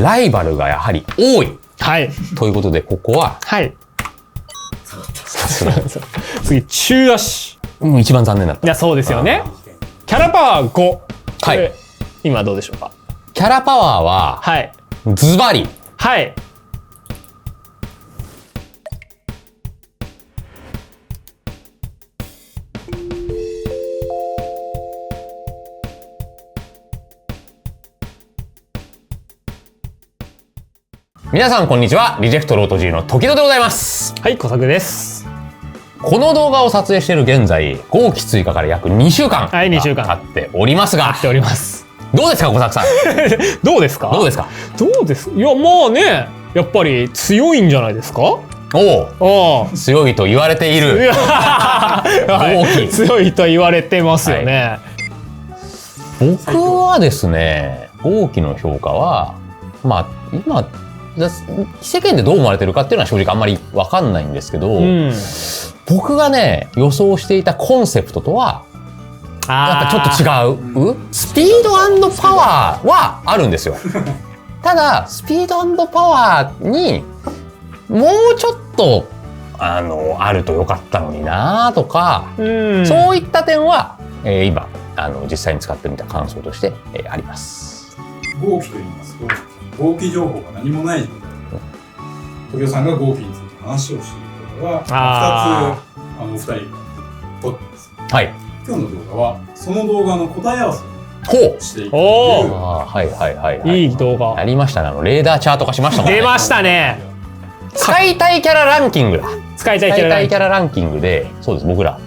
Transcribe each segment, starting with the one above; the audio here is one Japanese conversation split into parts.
ライバルがやはり多い。はい。ということで、ここは、はい。次、中足。一番残念だった。いや、そうですよね。キャラパワー5。はい。今どうでしょうか。キャラパワーは、はい。ズバリ。はい。皆さんこんにちは。リジェクトロート G の時戸でございます。はい、小作です。この動画を撮影している現在、後期追加から約2週間はい、2週間経っておりますが、経っております。どうですか、小作さん。どうですか。どうですか。どうです。いや、まあね、やっぱり強いんじゃないですか。おお、強いと言われている。はい、強いと言われてますよね。はい、僕はですね、後期の評価は、まあ今世間でどう思われてるかっていうのは正直あんまり分かんないんですけど、僕がね予想していたコンセプトとはやっぱちょっと違う。スピード&パワーはあるんですよ。ただスピード&パワーにもうちょっとあるとよかったのになとか、そういった点は、今実際に使ってみた感想として、あります。合期と言いますと、合期情報が何もない状態で、時戸さんが合期について話をしている動画が2つお二人が撮ってます。はい。今日の動画はその動画の答え合わせをしていくという。はいはいはいはい。いい動画。ありましたね。レーダーチャート化しましたもんね。出ましたね。使いたいキャラランキングだ。使いたいキャラランキングで、そうです、僕ら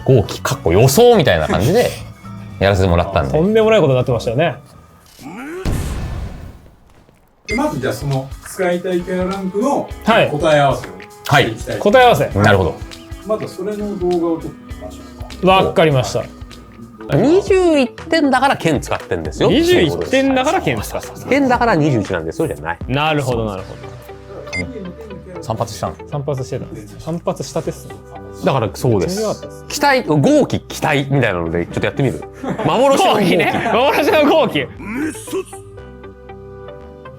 合期かっこ予想みたいな感じでやらせてもらったんで。とんでもないことになってましたよね。まずじゃあその使いたいキャラランクの答え合わせをしていきたい。答え合わせ。なるほど。まずそれの動画を撮ってみましょうか。わかりました。21点だから剣使ってんですよ。21点だから剣使って。剣だから21なんですよじゃない。なるほどなるほど。散髪したの。散髪してた。散髪したてっすね。だからそうです。期待、合期期待みたいなのでちょっとやってみる。幻の合期ね。幻の合期。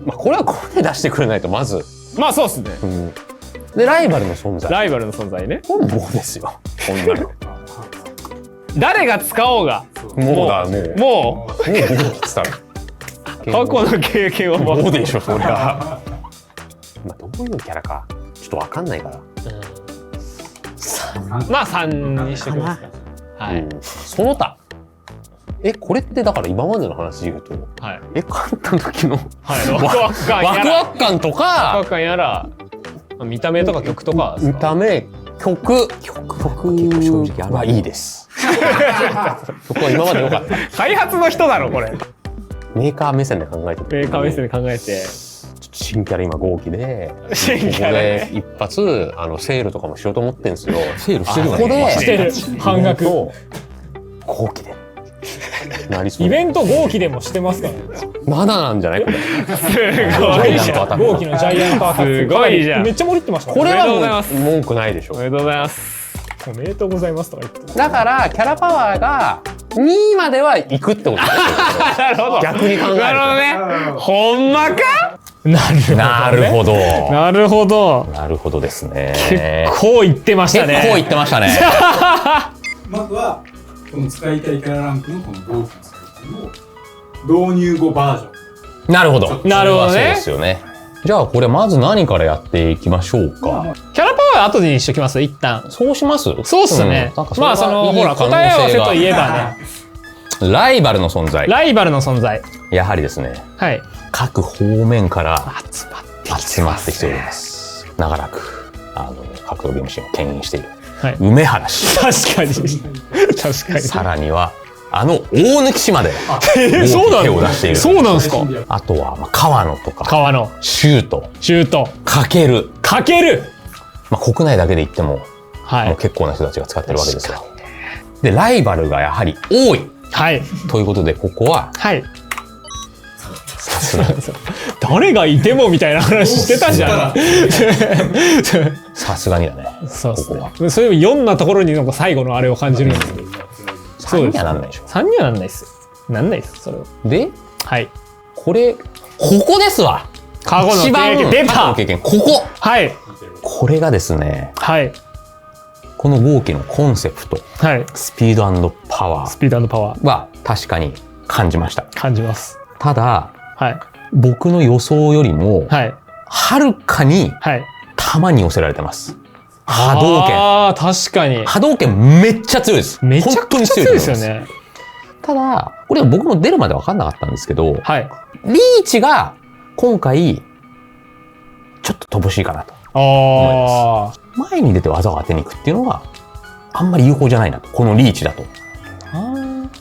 まあこれは声出してくれないとまず。まあそうっすね。でライバルの存在。ライバルの存在ね。これもうですよ。こんなの。誰が使おうが。もう合期っつったら。過去の経験はもうでしょそりゃ。まあどういうキャラかちょっとわかんないから。まあ3にしておきますか。はい。その他。これってだから今までの話で言うと、勝った時のワクワク感とか、ワクワク感やら、見た目とか曲とか、見た目、曲正直はいいです。曲は今まで良かった。開発の人だろこれ。メーカー目線で考えて。メーカー目線で考えて。新キャラ今合期で、ここで一発セールとかもしようと思ってんですよ。セールしてるのね。ここでしてる半額。合期で。イベント合期でもしてますからね。まだなんじゃないこれ。すごいじゃん。合期のジャイアントアタック。すごいじゃん。めっちゃ盛りってました。これは文句ないでしょ。おめでとうございます。おめでとうございますとか言って。だからキャラパワーが2位までは行くってことですよ。なるほど。逆に考えると。なるほどね。ほんまか？なるほど。なるほど。なるほどですね。結構言ってましたね。結構言ってましたね。まずはこの使いたいキャラランクのこの合期の使い方の導入後バージョン。なるほど。なるほどね。そうですよね。じゃあこれまず何からやっていきましょうか。キャラパワー後でにしときます一旦。そうします？そうっすね。まあほら答え合わせといえばね。ライバルの存在。ライバルの存在。やはりですね。はい。各方面から集まってきております。長らく格闘ゲームシーンを牽引している。梅原氏。確かに。確かに。さらには大貫氏まで手を出している。そうなんですか。あとは川野とかシュートかける。国内だけで言ってももう結構な人たちが使ってるわけですよ。でライバルがやはり多い。ということでここは誰がいてもみたいな話してたじゃん。さすがにだね。そうですね。そういう4なところになんか最後のあれを感じるんですけど。3にはなんないでしょ。3にはなんないですよ。なんないですそれは。で、はい。ここですわ。過去の一番経験出過去のた。経験、ここはいこれがですね、はいこの号機のコンセプト、はい。スピード&パワスピード&パワーーは確かに感じました。感じます。ただ、はい僕の予想よりも、はいはるかにはい。弾に寄せられてます。波動拳。ああ確かに。波動拳めっちゃ強いです。めちゃくちゃ強いですよ本当に強いと思います。ね。ただ、これは僕も出るまで分かんなかったんですけど、はい。リーチが今回、ちょっと乏しいかなと。あ前に出て技を当てに行くっていうのがあんまり有効じゃないなと。このリーチだと。だか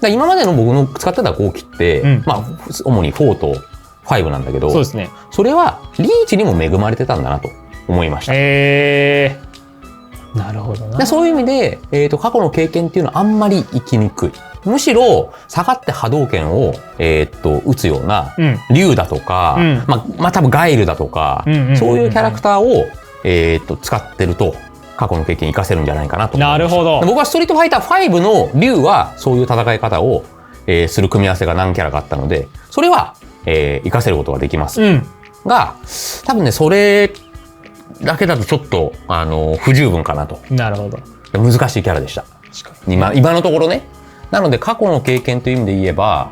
ら今までの僕の使ってた号機って、うんまあ、主に4と5なんだけど、そうですね。それはリーチにも恵まれてたんだなと思いました。なるほどな。でそういう意味で、過去の経験っていうのはあんまり生きにくい。むしろ、下がって波動拳を、打つような、うん竜だとか、うんまあ多分ガイルだとか、うんうんうんうんそういうキャラクターを、使ってると、過去の経験活かせるんじゃないかなと思います。なるほど。僕はストリートファイター5の竜は、そういう戦い方を、する組み合わせが何キャラかあったので、それは、活かせることができます。うん。が、多分ね、それだけだとちょっと、不十分かなと。なるほど。難しいキャラでした。今のところね。なので過去の経験という意味で言えば、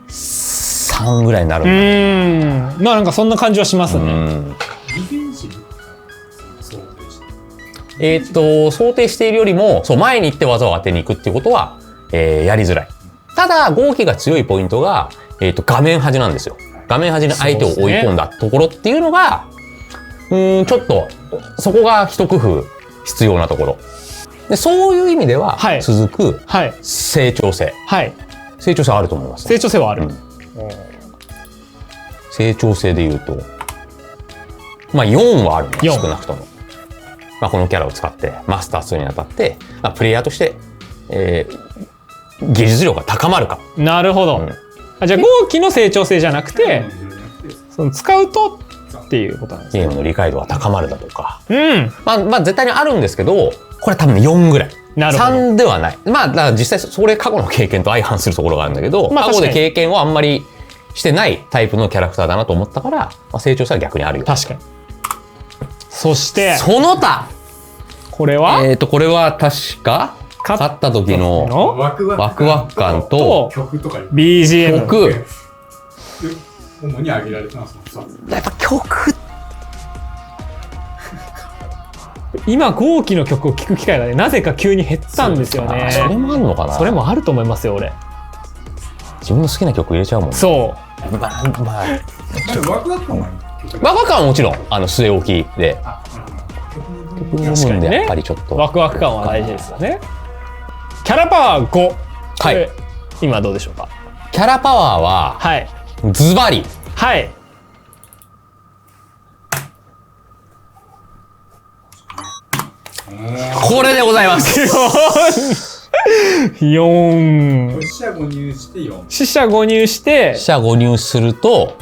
3ぐらいになるんだ。まあなんかそんな感じはしますね。ディフェンシブ想定して想定しているよりも、そう、前に行って技を当てに行くっていうことは、やりづらい。ただ、号機が強いポイントが、画面端なんですよ。画面端に相手を追い込んだところっていうのが、ちょっと、そこが一工夫必要なところ。でそういう意味では、はい続くはい。成長性。はい。成長性あると思います。成長性はある。うん成長性で言うと、まあ4はあるね、 4少なくとも。まあ、このキャラを使ってマスターするにあたって、まあ、プレイヤーとして、技術力が高まるか。なるほど。うんあじゃあ号機の成長性じゃなくて、の技術じゃなくてその使うとっていうことなんですね。ゲームの理解度が高まるだとか。うん。まあ絶対にあるんですけど、これ多分ね4ぐらい。なるほど。 3ではない。まあだから実際それ過去の経験と相反するところがあるんだけど、まあ過去で確かに経験をあんまりしてないタイプのキャラクターだなと思ったから、まあ、成長性は逆にあるよ。確かに。そして、その他これは、これは確か勝った時のワクワクワク感と曲とか BGM。曲。主に挙げられたのはその2つ。やっぱ曲今、号機の曲を聴く機会がね、なぜか急に減ったんですよね。それもあるのかな。それもあると思いますよ、俺。自分の好きな曲入れちゃうもんね。そまあワクワク感は曲ワクワク感はもちろん据え置きであ曲の部曲分の部分でやっぱりちょっう。と、ワクワク感は大事ですよね。キャラパワー5。はいこれ今どうでしょうか。キャラパワーははい。ズバリはい。これでございます4。四捨五入して4。四捨五入して四捨五入すると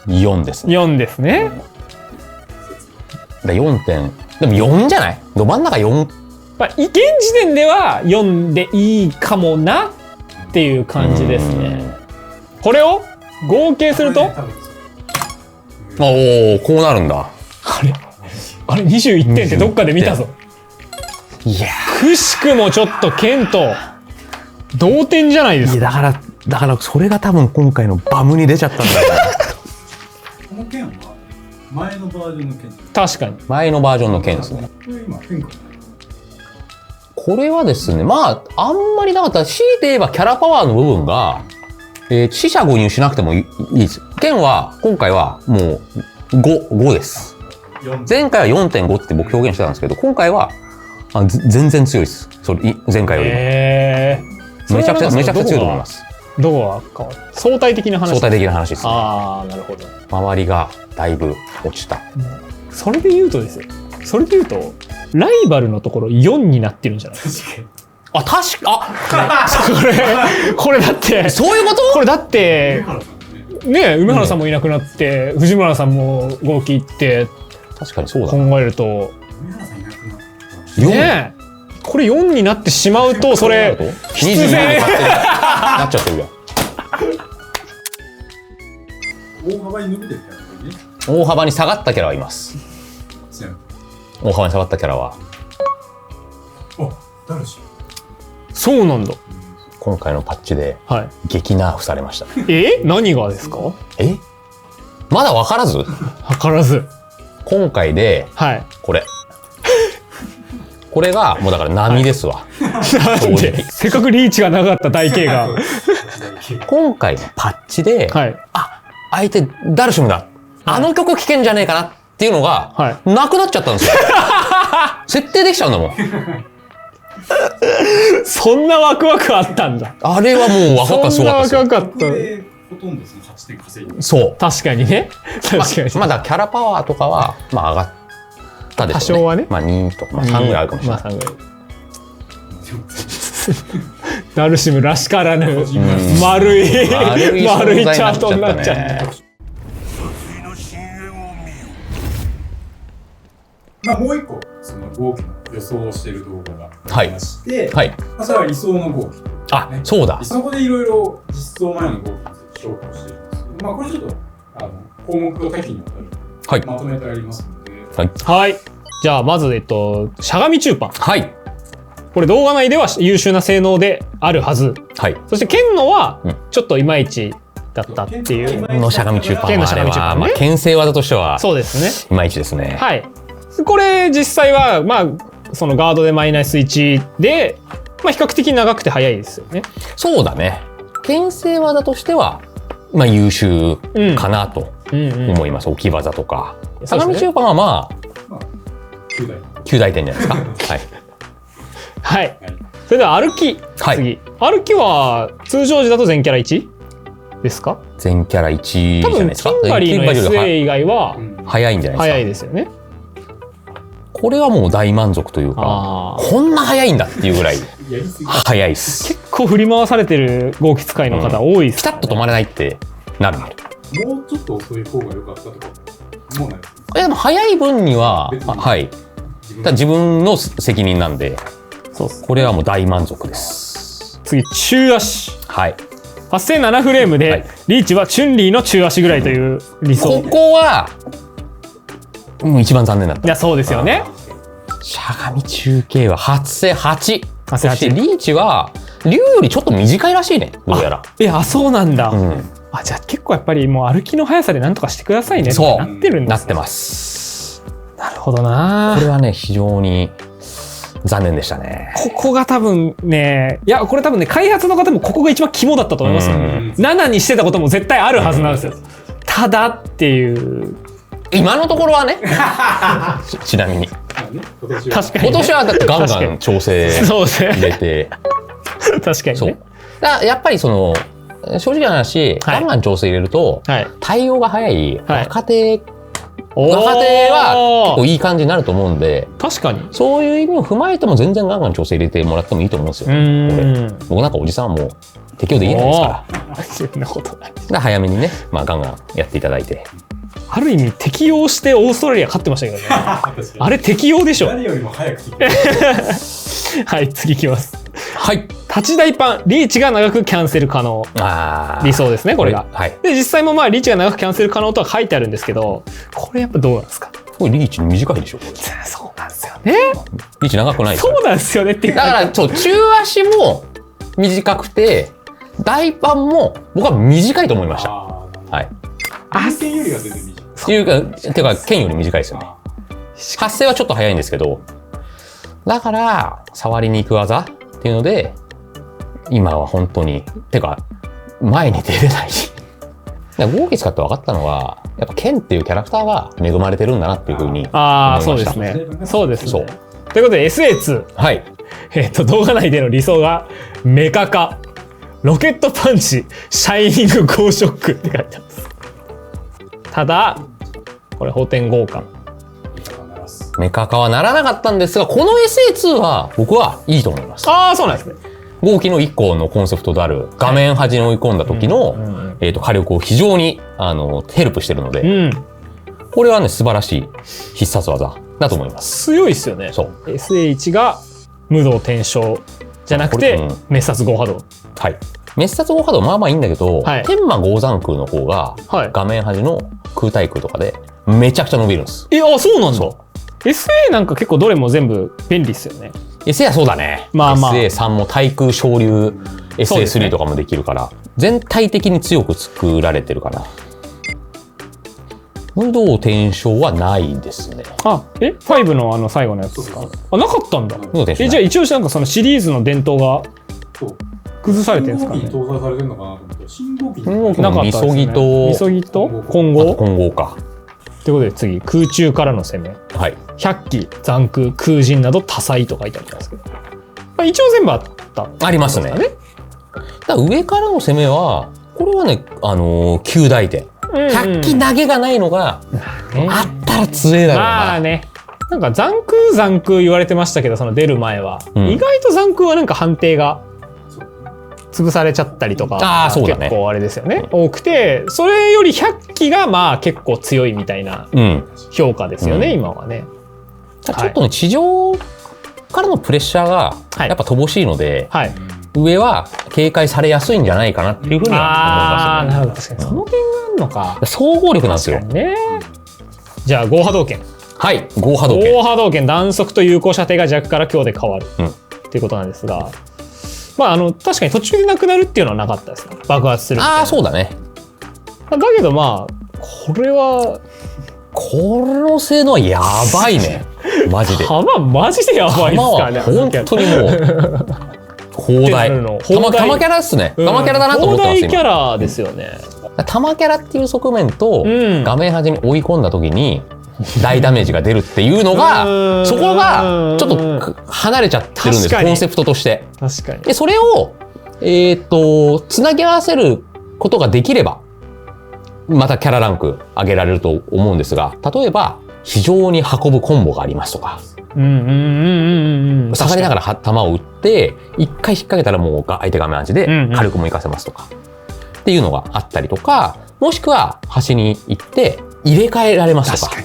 4ですね。 4ですね。だ4点でも4じゃない？ど真ん中4。まあ、現時点では4でいいかもなっていう感じですね。これを合計すると、多分おお、こうなるんだ。あれ21点ってどっかで見たぞ。いやくしくもちょっとケンと同点じゃないですか。だからそれが多分今回のバムに出ちゃったんだよね。この剣は前のバージョンの剣。確かに。前のバージョンの剣ですね。これ今変化ない。これはですね、まあ、あんまりなかった。強いて言えばキャラパワーの部分が、四捨五入しなくてもいいですよ。剣は、今回はもう5です。前回は 4.5 って僕表現してたんですけど、今回は全然強いです。前回よりも。めちゃくちゃ強いと思います。どこが変わる？相対的な話。相対的な話ですね。ああ、なるほど。周りがだいぶ落ちた。それで言うとですよ。それで言うと、ライバルのところ4になってるんじゃないですか。あ、確か、これだって、そういうこと？これだって梅原さんね。ね、梅原さんもいなくなって、藤村さんも合気行って確かにそうだ考な。えると、梅原さんいなくなった。4ねえ、これ4になってしまうと、それ、 24になっちゃってるじゃん。大幅に伸びてるキャラがいいね。大幅に下がったキャラはいます。大幅に下がったキャラは。あ、ダルシそうなんだ。今回のパッチではい激ナーフされました。何がですか？まだ分からず？分からず。今回で、はい。これがもうだから波ですわ。なんでせっかくリーチがなかった台形が。今回のパッチで、はい。相手ダルシムだ。あの曲聴けんじゃねえかなっていうのが、なくなっちゃったんですよ。設定できちゃうんだもん。そんなワクワクあったんだ。あれはもうワクワクすごかったですよ。そんなワクワクあった。ほとんどその8点稼いでる。そう。確かにね。確かに。まだキャラパワーとかは、上がったでしょうね。多少はね。2とか、3ぐらいあるかもしれない。3ぐらい。ダルシムらしからぬ丸いチャートになっちゃった。もう一個その号機の予想をしている動画がありまして、それは理想の号機。そうだ。そこでいろいろ実装前の号機について紹介しているんですけど、これちょっと項目が多岐にわたるまとめてありますので、はい。じゃあまずしゃがみ中パン。はい。これ動画内では優秀な性能であるはず。はい。そして剣のはちょっといまいちだったっていう。剣のしゃがみ中パンは牽制技としてはそうですね。いまいちですね。はい。これ実際はそのガードでマイナス1で比較的長くて早いですよね。そうだね。牽制技としては優秀かなと思います。置き技とか。しゃがみ中パンは9大点じゃないですか。はい。はい。それでは歩き。次。歩きは通常時だと全キャラ1ですか？全キャラ1じゃないですか。多分キンバリーの SA 以外は早いんじゃないですか。早いですよね。これはもう大満足というか、こんな早いんだっていうぐらい早いです。結構振り回されてる号機使いの方多いです。ピタッと止まれないってなる。もうちょっと遅い方が良かったとかもうないですか？でも早い分には、はい。自分の責任なんで、これはもう大満足です。次、中足。はい。8007フレームで、リーチはチュンリーの中足ぐらいという理想。ここは、もう一番残念だった。いや、そうですよね。しゃがみ中継は8008。そしてリーチは、竜よりちょっと短いらしいね、どうやら。そうなんだ。じゃあ結構やっぱりもう歩きの速さでなんとかしてくださいねってなってるんですね。なってます。なるほどな。これはね、非常に残念でしたね。ここが多分ね、これ多分ね、開発の方もここが一番肝だったと思いますよ。7にしてたことも絶対あるはずなんですよ。ただっていう。今のところはね。ちなみに。確かに。今年はだってガンガン調整入れて。確かにね。やっぱり正直な話、ガンガン調整入れると、対応が早い若手は結構いい感じになると思うんで、確かにそういう意味を踏まえても全然ガンガン調整入れてもらってもいいと思うんですよ。僕なんかおじさんはもう適応できないですから。そんなことない。早めにね、ガンガンやっていただいて。ある意味適応してオーストラリア勝ってましたけどね。あれ適応でしょ。誰よりも早くはい、次いきます。はい。立ち台パン、リーチが長くキャンセル可能。理想ですね、これが。で、実際もリーチが長くキャンセル可能とは書いてあるんですけど、これやっぱどうなんですか？これリーチ短いでしょ。そうなんですよね。リーチ長くない。そうなんですよねっていう。だから中足も短くて、大パンも僕は短いと思いました。はい。剣よりは全然短い。てか剣より短いですよね。発生はちょっと早いんですけど、だから触りに行く技っていうので今は本当に前に出れないし、号機使って分かったのはやっぱ剣っていうキャラクターが恵まれてるんだなっていうふうに思いました。そうですね。そうですね。ということで SA2、はい。動画内での理想がメカ化、ロケットパンチ、シャイニングゴーショックって書いてあります。ただこれ法典交換メカ化はならなかったんですが、この SA2 は僕はいいと思います。そうなんですね。号機の1個のコンセプトである画面端に追い込んだ時の火力を非常にヘルプしてるので、これはね素晴らしい必殺技だと思います。強いですよね。SA1 が無動転生じゃなくて滅殺5波動。はい。滅殺5波動まあまあいいんだけど、はい天馬5残空の方がはい画面端の空対空とかでめちゃくちゃ伸びるんです。あ、そうなんだ。そ SA なんか結構どれも全部便利っすよね。SA はそうだね。まあまあ SA3 も対空昇竜そうですね SA3 とかもできるから、全体的に強く作られてるかな。無動転生はないですね。5の最後のやつですか。あ、なかったんだ。無動転生ない。じゃあ一応なんかそのシリーズの伝統がそう崩されてるんですかね。信号機に搭載されてるのかなと思って信号機信号機になかったですね。みそぎとみそぎと混あと合混合か。ということで次、空中からの攻め。はい。百鬼、残空、空陣など多彩と書いてありますけど。一応全部あった。ありますね。だから上からの攻めは、これはね、9大点。百鬼投げがないのが、あったら強えだろうな。まあね。なんか残空言われてましたけど、その出る前は。うん意外と残空はなんか判定が潰されちゃったりとか、あーそうだね結構あれですよね。多くて、それより百鬼がまあ結構強いみたいなうん。評価ですよね、うん今はね。ちょっとね、地上からのプレッシャーがはいやっぱ乏しいので、はい。上は警戒されやすいんじゃないかなっていうふうにはああ、思いまなるほど。確かにその点があるのか。すよね。総合力なんですよ確。かにね。じゃあ合波動拳。はい、合波動合拳。波動拳、弾速と有効射程が弱から強で変わる、うんっていうことなんですが、まあ確かに途中でなくなるっていうのはなかったですね。爆発するみたいな。ああ、そうだね。だけどまあこれはこの性能はやばいね。マジで。弾マジでやばいですからね。弾は本当にもう砲台。砲台玉キャラっすね。玉キャラだなと思ってます砲台キャ今。ラですよね。玉キャラっていう側面とうん画面端に追い込んだ時に大ダメージが出るっていうのが、そこがちょっと離れちゃってるんです。確かにコンセプトとして。確かに。で、それをつなぎ合わせることができれば、またキャラランク上げられると思うんですが、例えば非常に運ぶコンボがありますとか、下がりながら弾を撃って一回引っ掛けたらもう相手画面端で火力も活かせますとか、っていうのがあったりとか、もしくは端に行って入れ替えられますとか。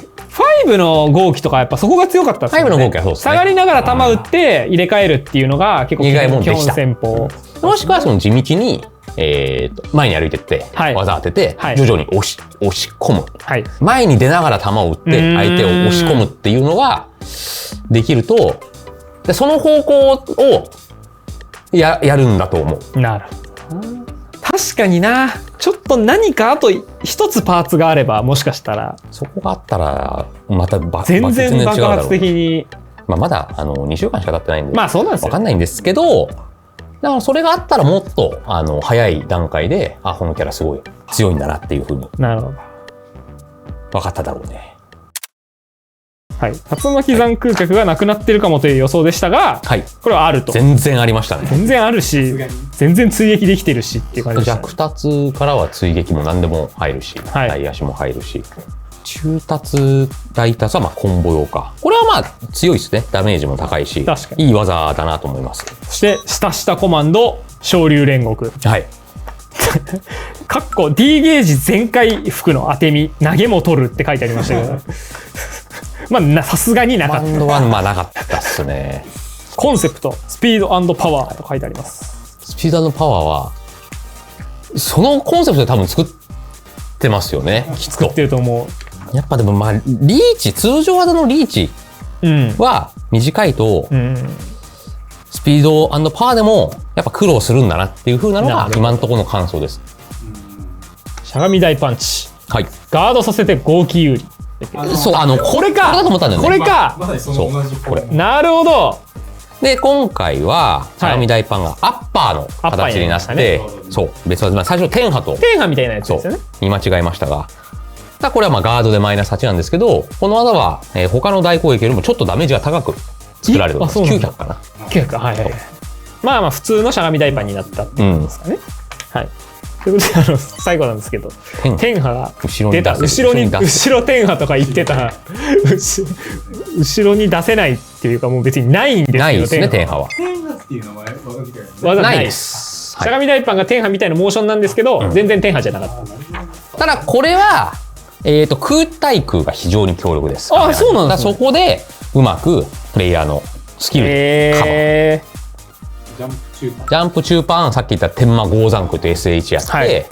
5の号機とかやっぱそこが強かったですよね。5の号機はそうですね。下がりながら弾打って入れ替えるっていうのが結構意外もんで基本した戦法。もしくはその地道に、前に歩いてって、はい技当てて、はい徐々に押し込む。はい。前に出ながら弾を撃って相手を押し込むっていうのができると、でその方向をやるんだと思う。なるほど。確かにな。ちょっと何かあと一つパーツがあればもしかしたらそこがあったらまた全然爆発的に。まだ2週間しか経ってないんで、まあそうなんですよ。わかんないんですけど、だからそれがあったらもっと早い段階で、あ、このキャラすごい強いんだなっていうふうになるほど。分かっただろうね。はい。竜巻残空角がなくなってるかもという予想でしたが、はい。これはあると。全然ありましたね。全然あるし、全然追撃できてるしっていう感じでしたね。弱達からは追撃も何でも入るし、はい大足も入るし、中達、大達はコンボ用か。これは強いですね。ダメージも高いし、確かにいい技だなと思います。そして、下コマンド、昇竜煉獄。はい。かっこ D ゲージ全開服の当て身、投げも取るって書いてありましたけど。まあ、さすがになかった。バンドはなかったっすね。コンセプト、スピード&パワーと書いてあります。スピードのパワーは、そのコンセプトで多分作ってますよね。きっと作っ。てると思やっぱでもリーチ、通常技のリーチう。うん。は短いと、うん。スピード&パワーでもやっぱ苦労するんだなっていう風なのがなるほど今のところの感想です。しゃがみ大パンチ。はい。ガードさせて合気有利。そう、これだと思ったんだよね。これかまさにその同じこれなるほど。で、今回は、しゃがみ大パンがアッパーの形になって、アッパーになりましたそう、別技、最初天波と、天波みたいなやつそうですよね。、見間違えましたが、これはガードでマイナス8なんですけど、この技は、他の大攻撃よりもちょっとダメージが高く作られるんです。そうなんだ900かな。 900はいはい。まあ普通のしゃがみ大パンになったっていうことですかね。はい。ということで最後なんですけど、天波が出た。後ろ天波とか言ってた。後ろに出せないっていうかもう別にないんですけど。ないですね、天波は。天波っていう名前技自体はね技ないです。しゃがみ大パンが天波みたいなモーションなんですけど、全然天波じゃなかった。ただこれは、空対空が非常に強力です。あ、そうなんですね。そこでうまくプレイヤーのスキルでカバー。ジャンプジャンプ中盤、さっき言った天魔豪山空と SH やって、はい、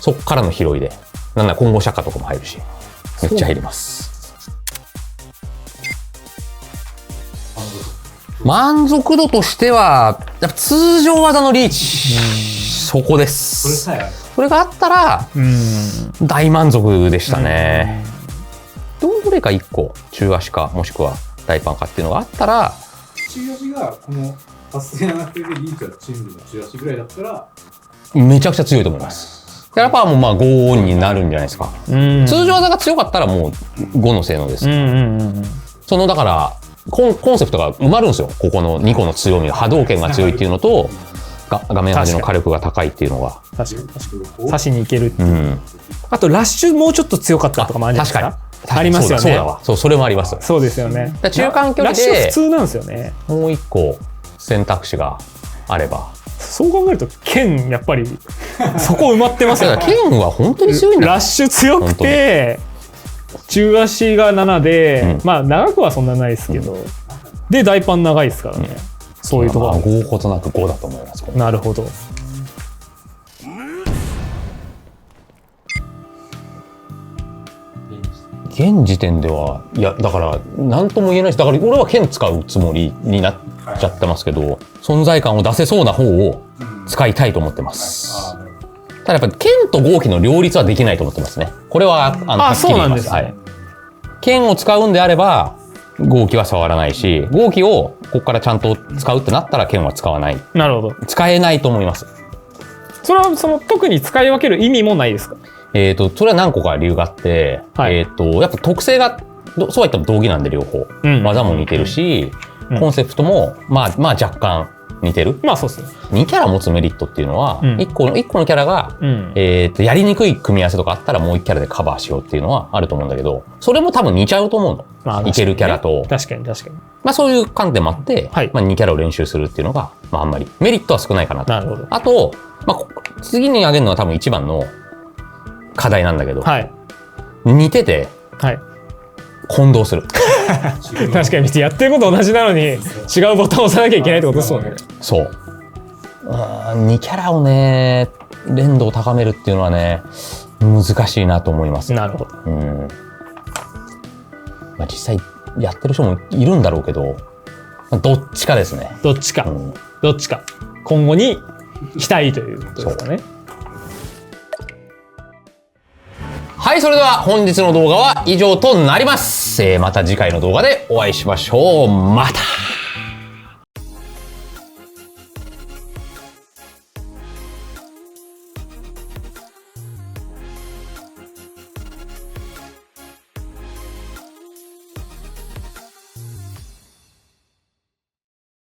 そっからの拾いで、なんなら混合釈迦とかも入るし、めっちゃ入ります。満足度としては、やっぱ通常技のリーチ、そこです。それがあったら、大満足でしたね。どれか1個、中足か、もしくは大パンかっていうのがあったら、中足がこの8000上がってるリーチはチームの中足ぐらいだったら、めちゃくちゃ強いと思います。キャラパワーもまあ5になるんじゃないですか。通常技が強かったらもう5の性能です。そのだからコンセプトが埋まるんですよ。ここの2個の強みが波動拳が強いっていうのと画面端の火力が高いっていうのが確かに刺しにいけるっていう、あとラッシュもうちょっと強かったとかもあるんじゃないですか。ありますよね。そうだわ。それもあります。そうですよね。中間距離でラッシュ普通なんですよね。もう1個選択肢があれば。そう考えると剣やっぱりそこ埋まってますよね。剣は本当に強いんだ。ラッシュ強くて中足が7で、まあ長くはそんなないですけど、で大パン長いですからね。そういうところ。5ほどなく5だと思います。なるほど。現時点ではいやだから何とも言えないし、だから俺は剣使うつもりになっちゃってますけど、存在感を出せそうな方を使いたいと思ってます。ただやっぱり剣と合気の両立はできないと思ってますね。これははっきり言います。はい。剣を使うんであれば合気は触らないし、合気をここからちゃんと使うってなったら剣は使わない。なるほど。使えないと思います。それは特に使い分ける意味もないですか？それは何個か理由があって、はい、やっぱ特性がそうは言っても道着なんで両方、技も似てるし、コンセプトもまあ若干似てる。まあそうですね。2キャラ持つメリットっていうのは、1個のキャラが、やりにくい組み合わせとかあったらもう1キャラでカバーしようっていうのはあると思うんだけど、それも多分似ちゃうと思うの。まあ、いけるキャラと。確かに。まあそういう観点もあって、はい、まあ2キャラを練習するっていうのが、まああんまりメリットは少ないかなと。なるほど。あと、まあ次に挙げるのは多分一番の課題なんだけど、はい、似てて、はい、混同する。確かにやってること同じなのに違うボタンを押さなきゃいけないってことですもんね。そう。2キャラをね連動を高めるっていうのはね難しいなと思います。なるほど。まあ、実際やってる人もいるんだろうけど、どっちかですね。どっちか今後に期待ということですかね。はい、それでは本日の動画は以上となります。また次回の動画でお会いしましょう。また。